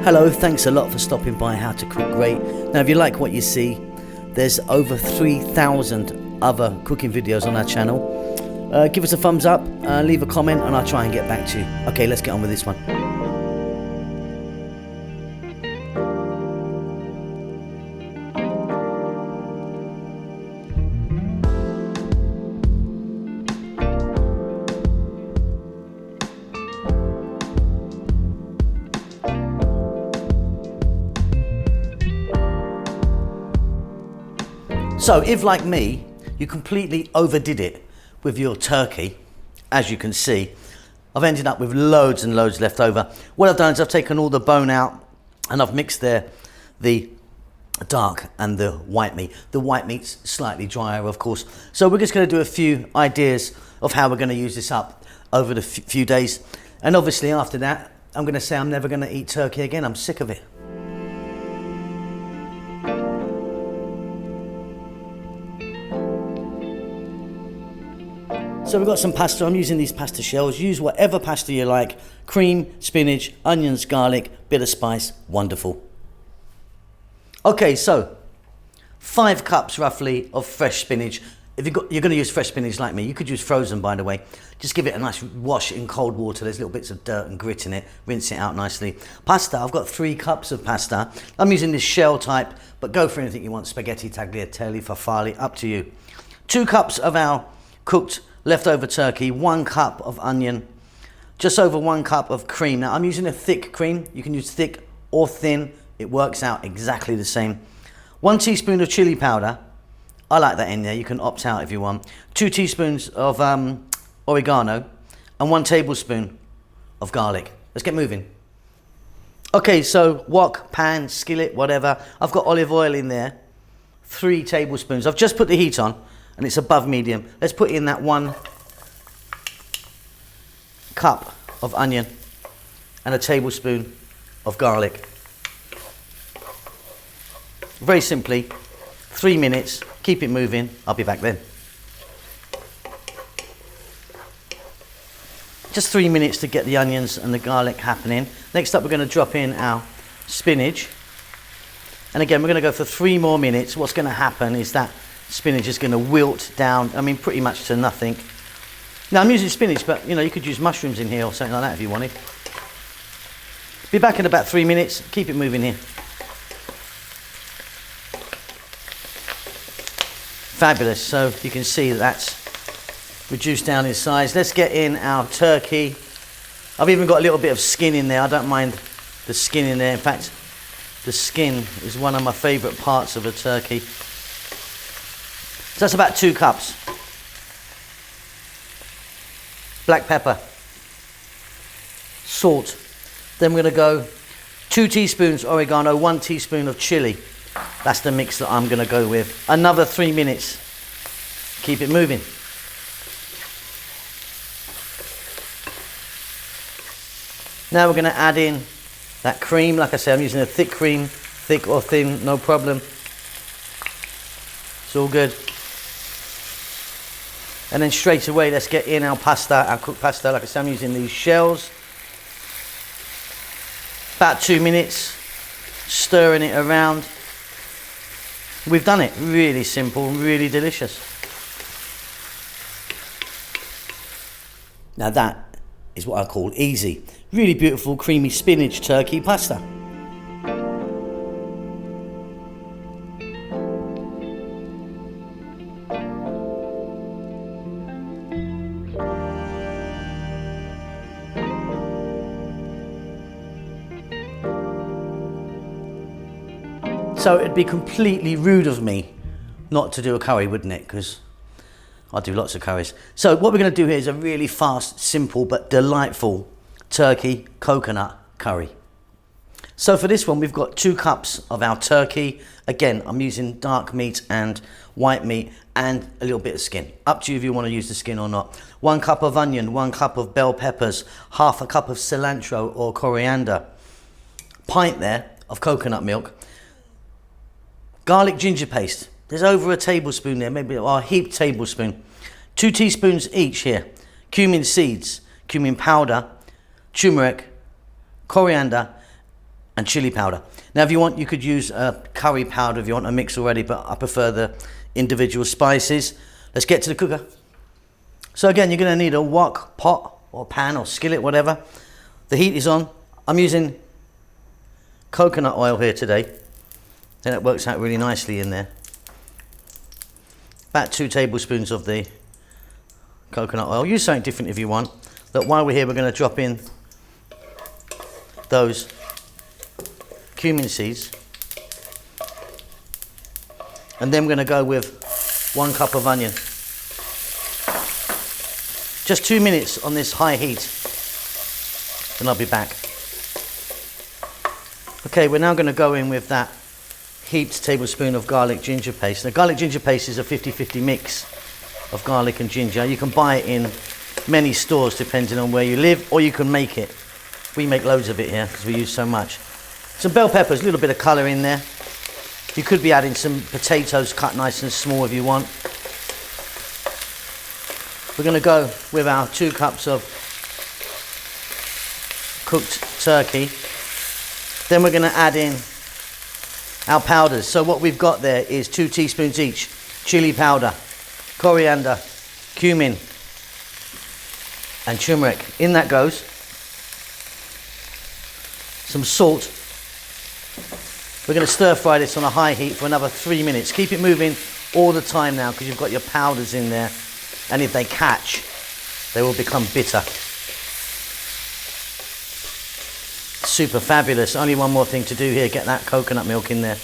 Hello, thanks a lot for stopping by How to Cook Great. Now if you like what you see, there's over 3,000 other cooking videos on our channel. Give us a thumbs up, leave a comment, and I'll try and get back to you. Okay, let's get on with this one. So if, like me, you completely overdid it with your turkey, as you can see, I've ended up with loads and loads left over. What I've done is I've taken all the bone out and I've mixed the dark and the white meat. The white meat's slightly drier, of course. So we're just going to do a few ideas of how we're going to use this up over the few days. And obviously after that, I'm going to say I'm never going to eat turkey again. I'm sick of it. So we've got some pasta. I'm using these pasta shells. Use whatever pasta you like. Cream, spinach, onions, garlic, bit of spice. Wonderful. Okay, so 5 cups roughly of fresh spinach. If you're going to use fresh spinach like me, you could use frozen, by the way. Just give it a nice wash in cold water. There's little bits of dirt and grit in it. Rinse it out nicely. Pasta, I've got 3 cups of pasta. I'm using this shell type, but go for anything you want. Spaghetti, tagliatelle, farfalle, up to you. 2 cups of our cooked leftover turkey, 1 cup of onion, just over 1 cup of cream. Now I'm using a thick cream. You can use thick or thin. It works out exactly the same. 1 teaspoon of chili powder. I like that in there. You can opt out if you want. 2 teaspoons of oregano and 1 tablespoon of garlic. Let's get moving. Okay, so wok, pan, skillet, whatever. I've got olive oil in there, 3 tablespoons. I've just put the heat on and it's above medium. Let's put in that 1 cup of onion and a tablespoon of garlic. Very simply, 3 minutes, keep it moving. I'll be back then. Just 3 minutes to get the onions and the garlic happening. Next up, we're going to drop in our spinach. And again, we're going to go for 3 more minutes. What's going to happen is that spinach is going to wilt down, I mean, pretty much to nothing. Now, I'm using spinach, but, you know, you could use mushrooms in here or something like that if you wanted. Be back in about 3 minutes. Keep it moving here. Fabulous. So you can see that's reduced down in size. Let's get in our turkey. I've even got a little bit of skin in there. I don't mind the skin in there. In fact, the skin is one of my favourite parts of a turkey. So that's about 2 cups. Black pepper. Salt. Then we're going to go 2 teaspoons oregano, 1 teaspoon of chili. That's the mix that I'm going to go with. Another 3 minutes. Keep it moving. Now we're going to add in that cream. Like I said, I'm using a thick cream, thick or thin, no problem. It's all good. And then straight away, let's get in our pasta, our cooked pasta. Like I said, I'm using these shells. About 2 minutes, stirring it around. We've done it. Really simple, really delicious. Now that is what I call easy. Really beautiful, creamy spinach turkey pasta. So it'd be completely rude of me not to do a curry, wouldn't it? Because I do lots of curries. So what we're going to do here is a really fast, simple, but delightful turkey coconut curry. So for this one, we've got 2 cups of our turkey. Again, I'm using dark meat and white meat and a little bit of skin. Up to you if you want to use the skin or not. 1 cup of onion, 1 cup of bell peppers, half a cup of cilantro or coriander. Pint there of coconut milk. Garlic ginger paste. There's over a tablespoon there, maybe a heaped tablespoon. 2 teaspoons each here. Cumin seeds, cumin powder, turmeric, coriander, and chili powder. Now if you want, you could use curry powder if you want a mix already, but I prefer the individual spices. Let's get to the cooker. So again, you're going to need a wok, pot or pan or skillet, whatever. The heat is on. I'm using coconut oil here today. Then it works out really nicely in there. About 2 tablespoons of the coconut oil. Use something different if you want. Look, while we're here, we're going to drop in those cumin seeds. And then we're going to go with 1 cup of onion. Just 2 minutes on this high heat. Then I'll be back. Okay, we're now going to go in with that heaped tablespoon of garlic ginger paste. Now, garlic ginger paste is a 50-50 mix of garlic and ginger. You can buy it in many stores depending on where you live, or you can make it. We make loads of it here because we use so much. Some bell peppers, a little bit of colour in there. You could be adding some potatoes cut nice and small if you want. We're going to go with our 2 cups of cooked turkey. Then we're going to add in our powders. So what we've got there is 2 teaspoons each. Chili powder, coriander, cumin and turmeric. In that goes some salt. We're going to stir fry this on a high heat for another 3 minutes. Keep it moving all the time now because you've got your powders in there, and if they catch, they will become bitter. Super fabulous. Only one more thing to do here, get that coconut milk in there.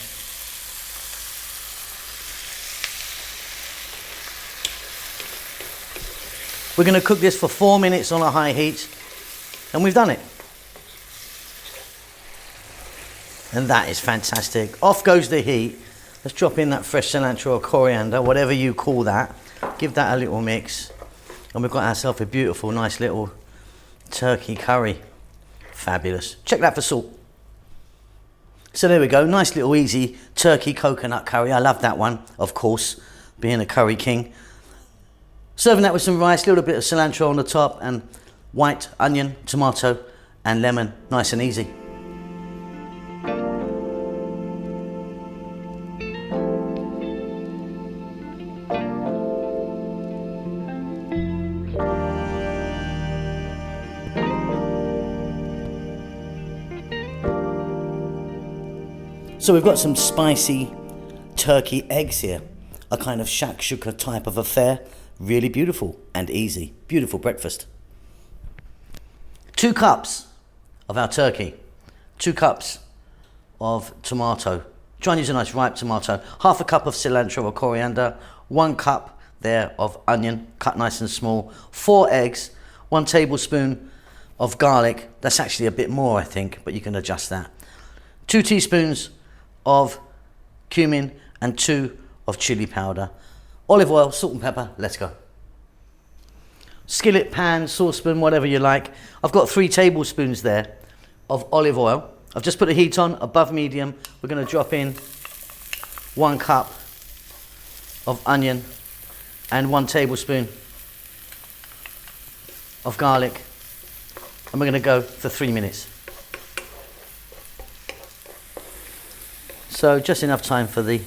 We're going to cook this for 4 minutes on a high heat, and we've done it. And that is fantastic. Off goes the heat. Let's drop in that fresh cilantro or coriander, whatever you call that. Give that a little mix. And we've got ourselves a beautiful, nice little turkey curry. Fabulous. Check that for salt. So there we go. Nice little easy turkey coconut curry. I love that one, of course, being a curry king. Serving that with some rice, a little bit of cilantro on the top, and white onion, tomato, and lemon. Nice and easy. So we've got some spicy turkey eggs here, a kind of shakshuka type of affair. Really beautiful and easy. Beautiful breakfast. 2 cups of our turkey, 2 cups of tomato. Try and use a nice ripe tomato. Half a cup of cilantro or coriander, 1 cup there of onion, cut nice and small, 4 eggs, 1 tablespoon of garlic. That's actually a bit more, I think, but you can adjust that. 2 teaspoons of cumin and 2 of chili powder. Olive oil, salt and pepper. Let's go. Skillet, pan, saucepan, whatever you like. I've got 3 tablespoons there of olive oil. I've just put the heat on, above medium. We're going to drop in 1 cup of onion and 1 tablespoon of garlic. And we're going to go for 3 minutes. So just enough time for the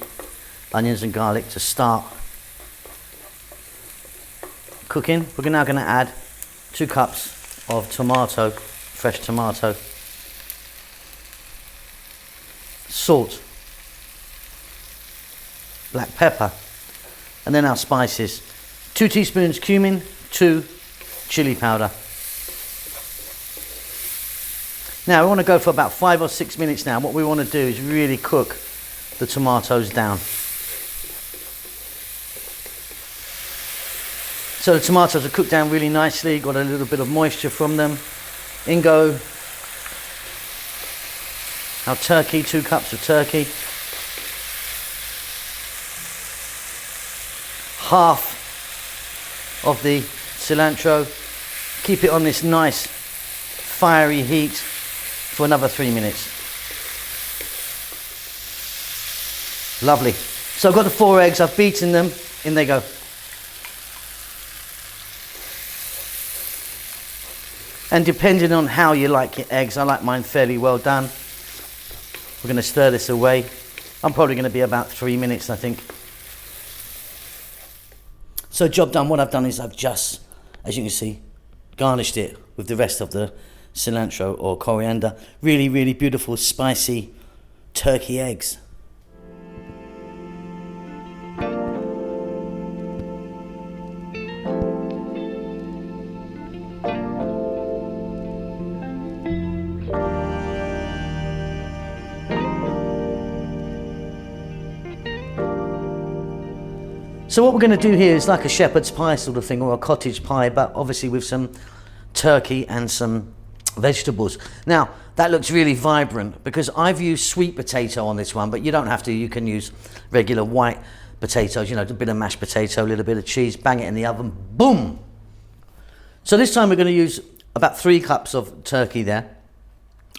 onions and garlic to start cooking. We're now going to add 2 cups of tomato, fresh tomato, salt, black pepper, and then our spices. 2 teaspoons cumin, 2 chili powder. Now we want to go for about 5 or 6 minutes now. What we want to do is really cook the tomatoes down. So the tomatoes are cooked down really nicely, got a little bit of moisture from them. In go our turkey, 2 cups of turkey. Half of the cilantro. Keep it on this nice fiery heat for another 3 minutes. Lovely. So I've got the 4 eggs, I've beaten them, in they go. And depending on how you like your eggs, I like mine fairly well done. We're going to stir this away. I'm probably going to be about 3 minutes, I think. So job done. What I've done is I've just, as you can see, garnished it with the rest of the cilantro or coriander. Really, really beautiful, spicy turkey eggs. So what we're going to do here is like a shepherd's pie sort of thing, or a cottage pie, but obviously with some turkey and some vegetables. Now, that looks really vibrant because I've used sweet potato on this one, but you don't have to. You can use regular white potatoes, you know, a bit of mashed potato, a little bit of cheese, bang it in the oven, boom. So this time we're going to use about 3 cups of turkey there,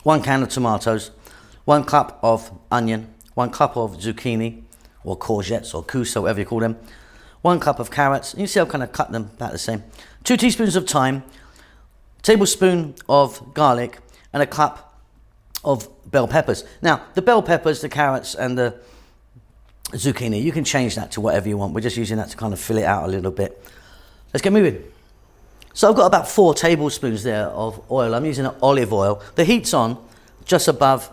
1 can of tomatoes, 1 cup of onion, 1 cup of zucchini, or courgettes, or couso, whatever you call them, 1 cup of carrots. You see I've kind of cut them about the same. 2 teaspoons of thyme, tablespoon of garlic, and a cup of bell peppers. Now, the bell peppers, the carrots, and the zucchini, you can change that to whatever you want. We're just using that to kind of fill it out a little bit. Let's get moving. So I've got about 4 tablespoons there of oil. I'm using olive oil. The heat's on, just above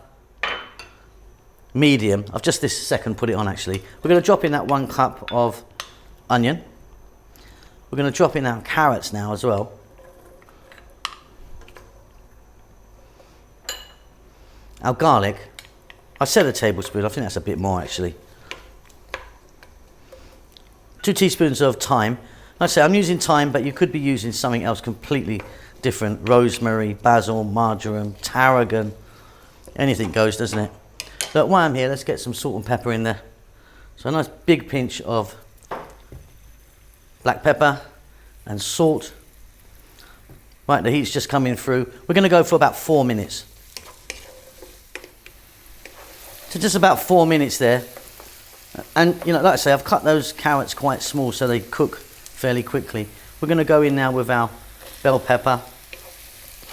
medium. I've just this second put it on actually. We're going to drop in that 1 cup of onion. We're going to drop in our carrots now as well. Our garlic, I said a tablespoon, I think that's a bit more actually. 2 teaspoons of thyme. Like I say, I'm using thyme, but you could be using something else completely different. Rosemary, basil, marjoram, tarragon, anything goes, doesn't it? Look, while I'm here, let's get some salt and pepper in there. So a nice big pinch of black pepper and salt. Right, the heat's just coming through. We're going to go for about 4 minutes. So just about 4 minutes there. And, you know, like I say, I've cut those carrots quite small so they cook fairly quickly. We're going to go in now with our bell pepper.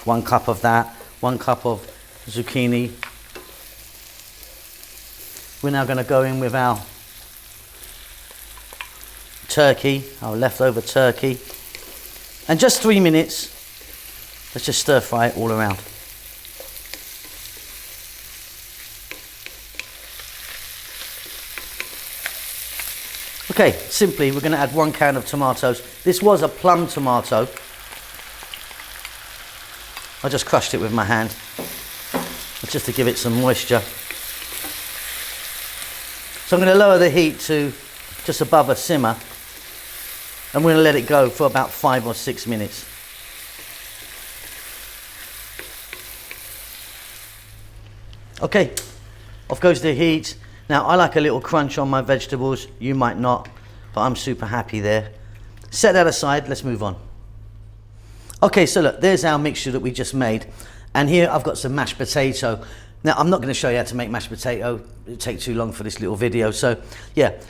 1 cup of that. 1 cup of zucchini. We're now going to go in with our turkey, our leftover turkey. And just 3 minutes, let's just stir fry it all around. Okay, simply we're going to add 1 can of tomatoes. This was a plum tomato. I just crushed it with my hand, just to give it some moisture. So I'm going to lower the heat to just above a simmer, and we're going to let it go for about 5 or 6 minutes. Okay, off goes the heat. Now, I like a little crunch on my vegetables. You might not, but I'm super happy there. Set that aside, let's move on. Okay, so look, there's our mixture that we just made. And here I've got some mashed potato. Now, I'm not going to show you how to make mashed potato. It'll take too long for this little video. So, yeah,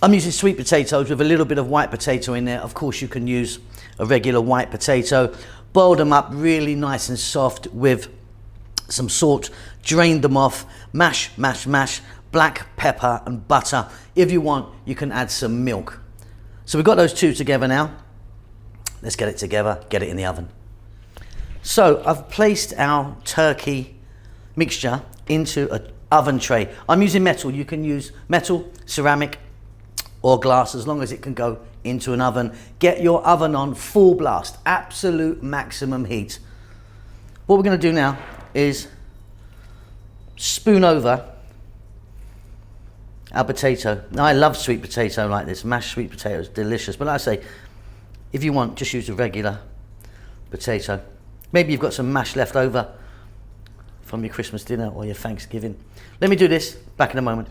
I'm using sweet potatoes with a little bit of white potato in there. Of course, you can use a regular white potato. Boil them up really nice and soft with some salt, drain them off, mash, black pepper and butter. If you want, you can add some milk. So we've got those 2 together now. Let's get it together, get it in the oven. So I've placed our turkey mixture into an oven tray. I'm using metal. You can use metal, ceramic, or glass, as long as it can go into an oven. Get your oven on full blast, absolute maximum heat. What we're going to do now is spoon over our potato. Now, I love sweet potato like this. Mashed sweet potato is delicious. But like I say, if you want, just use a regular potato. Maybe you've got some mash left over from your Christmas dinner or your Thanksgiving. Let me do this. Back in a moment.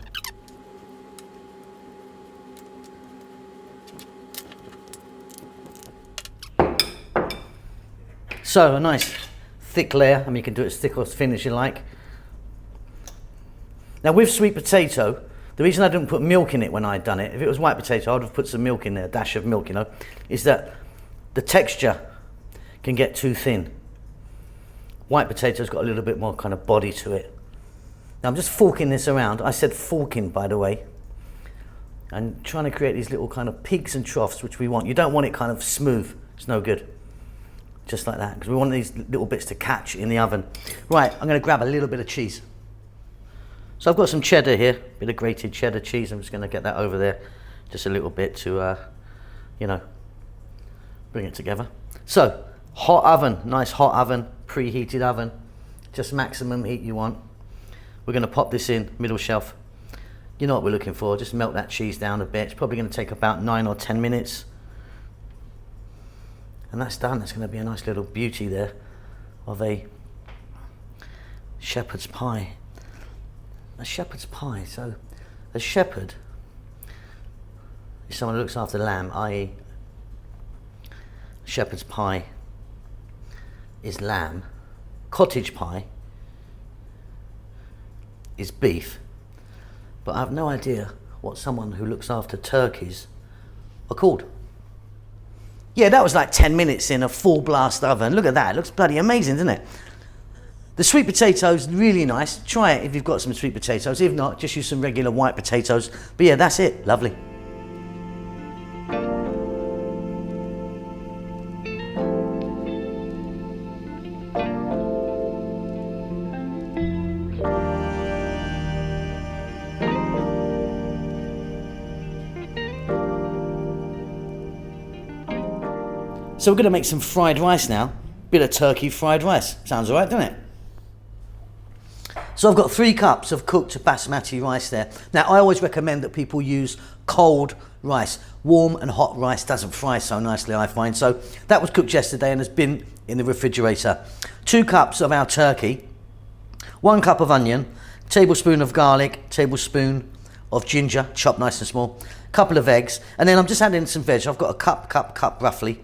So, a nice thick layer. I mean, you can do it as thick or as thin as you like. Now, with sweet potato, the reason I didn't put milk in it when I'd done it, if it was white potato, I would have put some milk in there, a dash of milk, you know, is that the texture can get too thin. White potato's got a little bit more kind of body to it. Now I'm just forking this around. I said forking, by the way. And trying to create these little kind of peaks and troughs, which we want. You don't want it kind of smooth. It's no good. Just like that, because we want these little bits to catch in the oven. Right, I'm going to grab a little bit of cheese. So I've got some cheddar here, a bit of grated cheddar cheese. I'm just going to get that over there, just a little bit to, you know, bring it together. So, hot oven, nice hot oven, preheated oven, just maximum heat you want. We're going to pop this in, middle shelf. You know what we're looking for, just melt that cheese down a bit. It's probably going to take about 9 or 10 minutes. And that's done. That's going to be a nice little beauty there of a shepherd's pie. A shepherd's pie. So a shepherd is someone who looks after lamb, i.e. shepherd's pie is lamb. Cottage pie is beef. But I have no idea what someone who looks after turkeys are called. Yeah, that was like 10 minutes in a full blast oven. Look at that, it looks bloody amazing, doesn't it? The sweet potatoes, really nice. Try it if you've got some sweet potatoes. If not, just use some regular white potatoes. But yeah, that's it, lovely. So we're going to make some fried rice now. Bit of turkey fried rice. Sounds all right, doesn't it? So I've got 3 cups of cooked basmati rice there. Now I always recommend that people use cold rice. Warm and hot rice doesn't fry so nicely, I find. So that was cooked yesterday and has been in the refrigerator. 2 cups of our turkey. 1 cup of onion. Tablespoon of garlic. Tablespoon of ginger, chopped nice and small. Couple of eggs. And then I'm just adding some veg. I've got a cup roughly.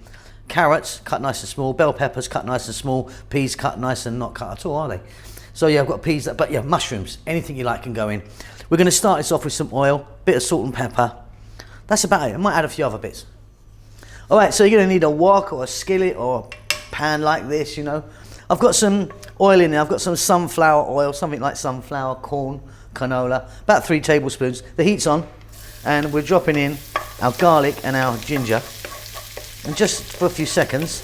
Carrots cut nice and small, bell peppers cut nice and small, peas cut nice and not cut at all, are they? So yeah, I've got peas, but yeah, mushrooms, anything you like can go in. We're going to start this off with some oil, bit of salt and pepper. That's about it. I might add a few other bits. All right, so you're going to need a wok or a skillet or a pan like this, you know. I've got some oil in there. I've got some sunflower oil, something like sunflower, corn, canola, about 3 tablespoons. The heat's on, and we're dropping in our garlic and our ginger. And just for a few seconds,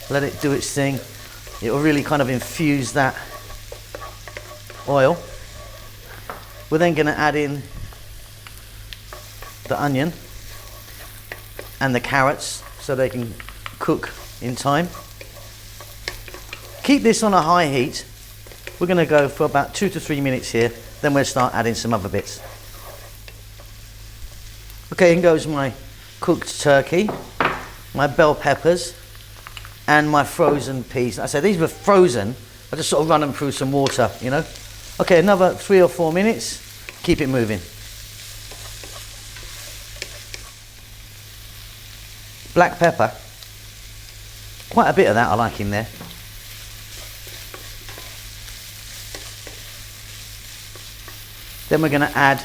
let it do its thing. It will really kind of infuse that oil. We're then going to add in the onion and the carrots so they can cook in time. Keep this on a high heat. We're going to go for about 2 to 3 minutes here. Then we'll start adding some other bits. Okay, in goes my cooked turkey, my bell peppers, and my frozen peas. I said these were frozen. I just sort of run them through some water, you know. Okay, another 3 or 4 minutes. Keep it moving. Black pepper. Quite a bit of that I like in there. Then we're going to add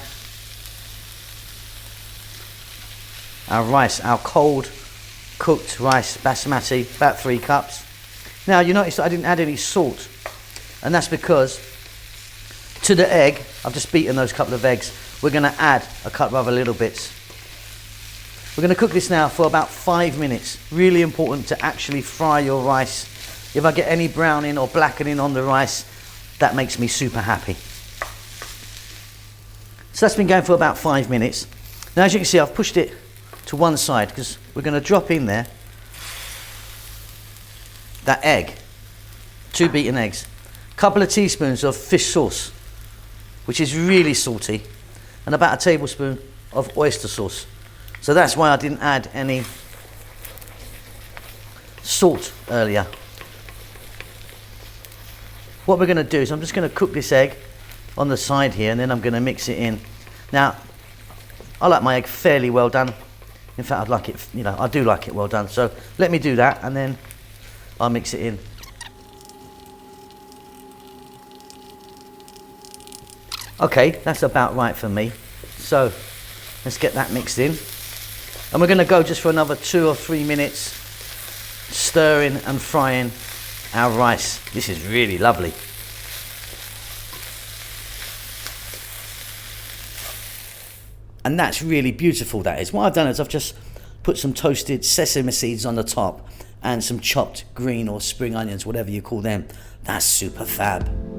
our rice, our cold cooked rice, basmati, about 3 cups. Now you notice that I didn't add any salt, and that's because to the egg, I've just beaten those couple of eggs, we're going to add a couple of other little bits. We're going to cook this now for about 5 minutes. Really important to actually fry your rice. If I get any browning or blackening on the rice, that makes me super happy. So that's been going for about 5 minutes. Now as you can see, I've pushed it to one side because we're going to drop in there that egg, 2 beaten eggs, a couple of teaspoons of fish sauce, which is really salty, and about a tablespoon of oyster sauce. So that's why I didn't add any salt earlier. What we're going to do is I'm just going to cook this egg on the side here, and then I'm going to mix it in. Now I like my egg fairly well done. In fact, I'd like it, you know, I do like it well done. So let me do that and then I'll mix it in. Okay, that's about right for me. So let's get that mixed in. And we're going to go just for another 2 or 3 minutes stirring and frying our rice. This is really lovely. And that's really beautiful, that is. What I've done is I've just put some toasted sesame seeds on the top and some chopped green or spring onions, whatever you call them. That's super fab.